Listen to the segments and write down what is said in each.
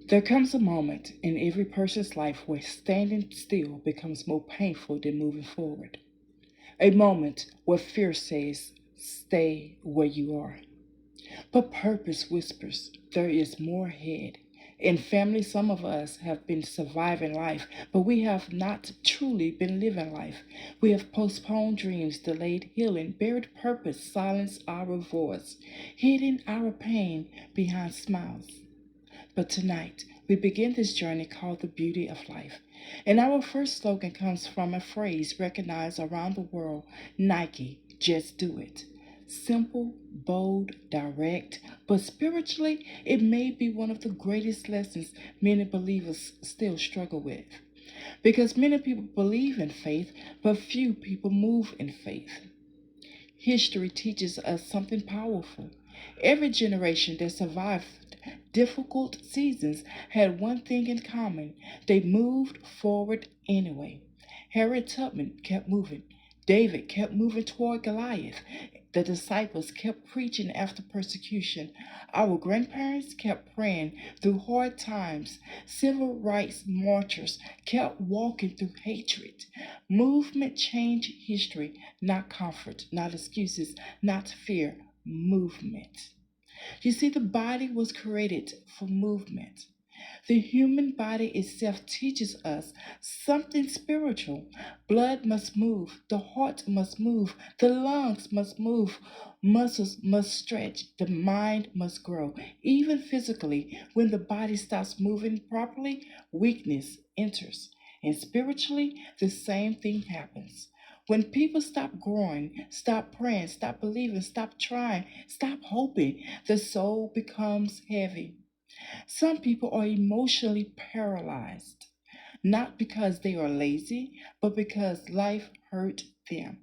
There comes a moment in every person's life where standing still becomes more painful than moving forward. A moment where fear says, stay where you are. But purpose whispers, there is more ahead. In family, some of us have been surviving life, but we have not truly been living life. We have postponed dreams, delayed healing, buried purpose, silenced our voice, hidden our pain behind smiles. But tonight, we begin this journey called the beauty of life. And our first slogan comes from a phrase recognized around the world: Nike, just do it. Simple, bold, direct, but spiritually, it may be one of the greatest lessons many believers still struggle with. Because many people believe in faith, but few people move in faith. History teaches us something powerful. Every generation that survived difficult seasons had one thing in common: they moved forward anyway. Harriet Tubman kept moving. David kept moving toward Goliath. The disciples kept preaching after persecution. Our grandparents kept praying through hard times. Civil rights marchers kept walking through hatred. Movement changed history, not comfort, not excuses, not fear. Movement. You see, the body was created for movement. The human body itself teaches us something spiritual. Blood must move, the heart must move, the lungs must move, muscles must stretch, the mind must grow. Even physically, when the body stops moving properly, weakness enters. And spiritually, the same thing happens. When people stop growing, stop praying, stop believing, stop trying, stop hoping, the soul becomes heavy. Some people are emotionally paralyzed, not because they are lazy, but because life hurt them.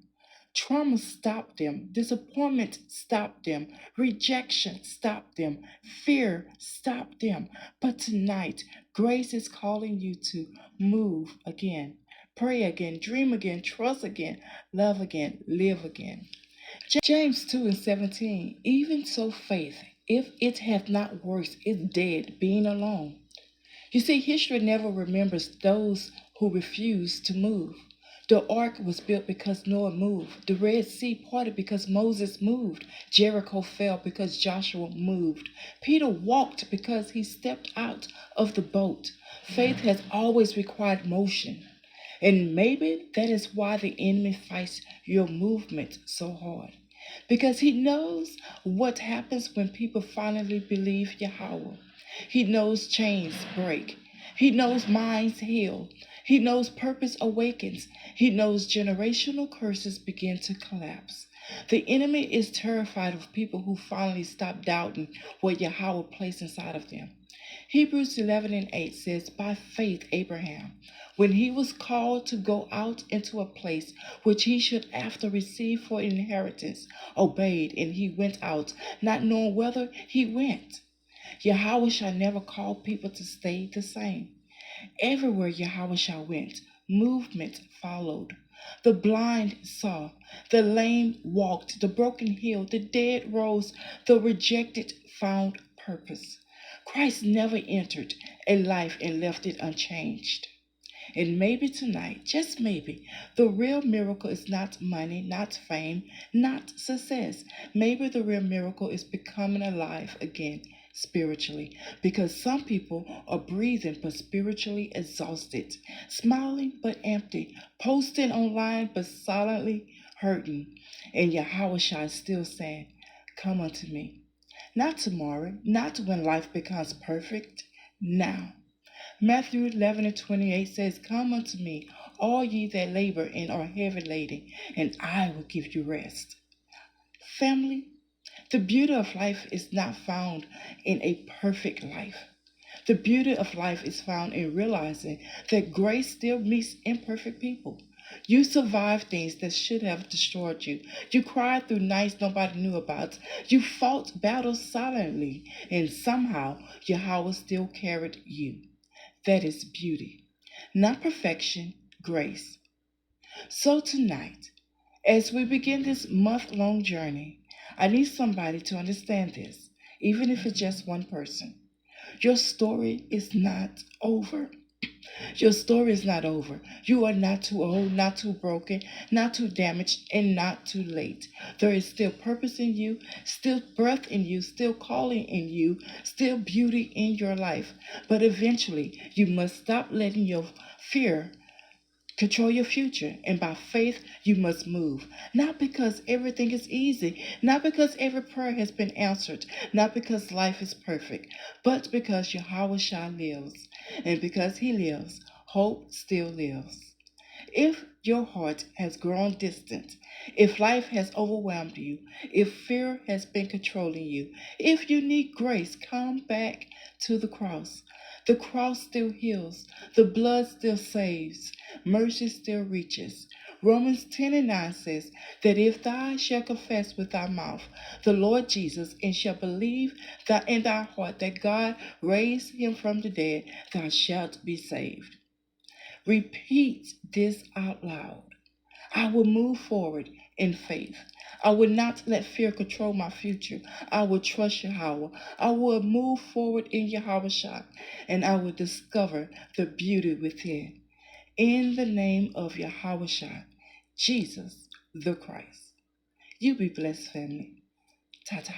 Trauma stopped them, disappointment stopped them, rejection stopped them, fear stopped them. But tonight, grace is calling you to move again, pray again, dream again, trust again, love again, live again. James 2 and 17, even so faith, if it hath not works, is dead, being alone. You see, history never remembers those who refuse to move. The ark was built because Noah moved. The Red Sea parted because Moses moved. Jericho fell because Joshua moved. Peter walked because he stepped out of the boat. Faith has always required motion. And maybe that is why the enemy fights your movement so hard. Because he knows what happens when people finally believe Yahweh. He knows chains break. He knows minds heal. He knows purpose awakens. He knows generational curses begin to collapse. The enemy is terrified of people who finally stop doubting what Yahweh placed inside of them. Hebrews 11 and 8 says, by faith, Abraham, when he was called to go out into a place which he should after receive for inheritance, obeyed, and he went out, not knowing whither he went. Yahweh shall never call people to stay the same. Everywhere Yahweh shall went, movement followed. The blind saw, the lame walked, the broken healed, the dead rose, the rejected found purpose. Christ never entered a life and left it unchanged. And maybe tonight, just maybe, the real miracle is not money, not fame, not success. Maybe the real miracle is becoming alive again spiritually. Because some people are breathing but spiritually exhausted, smiling but empty, posting online but silently hurting. And Yahweh Shai is still saying, come unto me. Not tomorrow, not when life becomes perfect, now. Matthew 11 and 28 says, come unto me, all ye that labor and are heavy laden, and I will give you rest. Family, the beauty of life is not found in a perfect life. The beauty of life is found in realizing that grace still meets imperfect people. You survived things that should have destroyed you. You cried through nights nobody knew about. You fought battles silently, and somehow Yahweh still carried you. That is beauty, not perfection, grace. So tonight, as we begin this month-long journey, I need somebody to understand this, even if it's just one person. Your story is not over. Your story is not over. You are not too old, not too broken, not too damaged, and not too late. There is still purpose in you, still breath in you, still calling in you, still beauty in your life. But eventually, you must stop letting your fear control your future, and by faith, you must move. Not because everything is easy, not because every prayer has been answered, not because life is perfect, but because Yahweh Shah lives. And because he lives, hope still lives. If your heart has grown distant, if life has overwhelmed you, if fear has been controlling you, if you need grace, come back to the cross. The cross still heals, the blood still saves, mercy still reaches. Romans 10 and 9 says that if thou shalt confess with thy mouth the Lord Jesus and shalt believe that in thy heart that God raised him from the dead, thou shalt be saved. Repeat this out loud. I will move forward in faith. I will not let fear control my future. I will trust Yahweh. I will move forward in Yahweh Shah, and I will discover the beauty within. In the name of Yahweh Shah, Jesus the Christ. You be blessed, family. Ta-ta.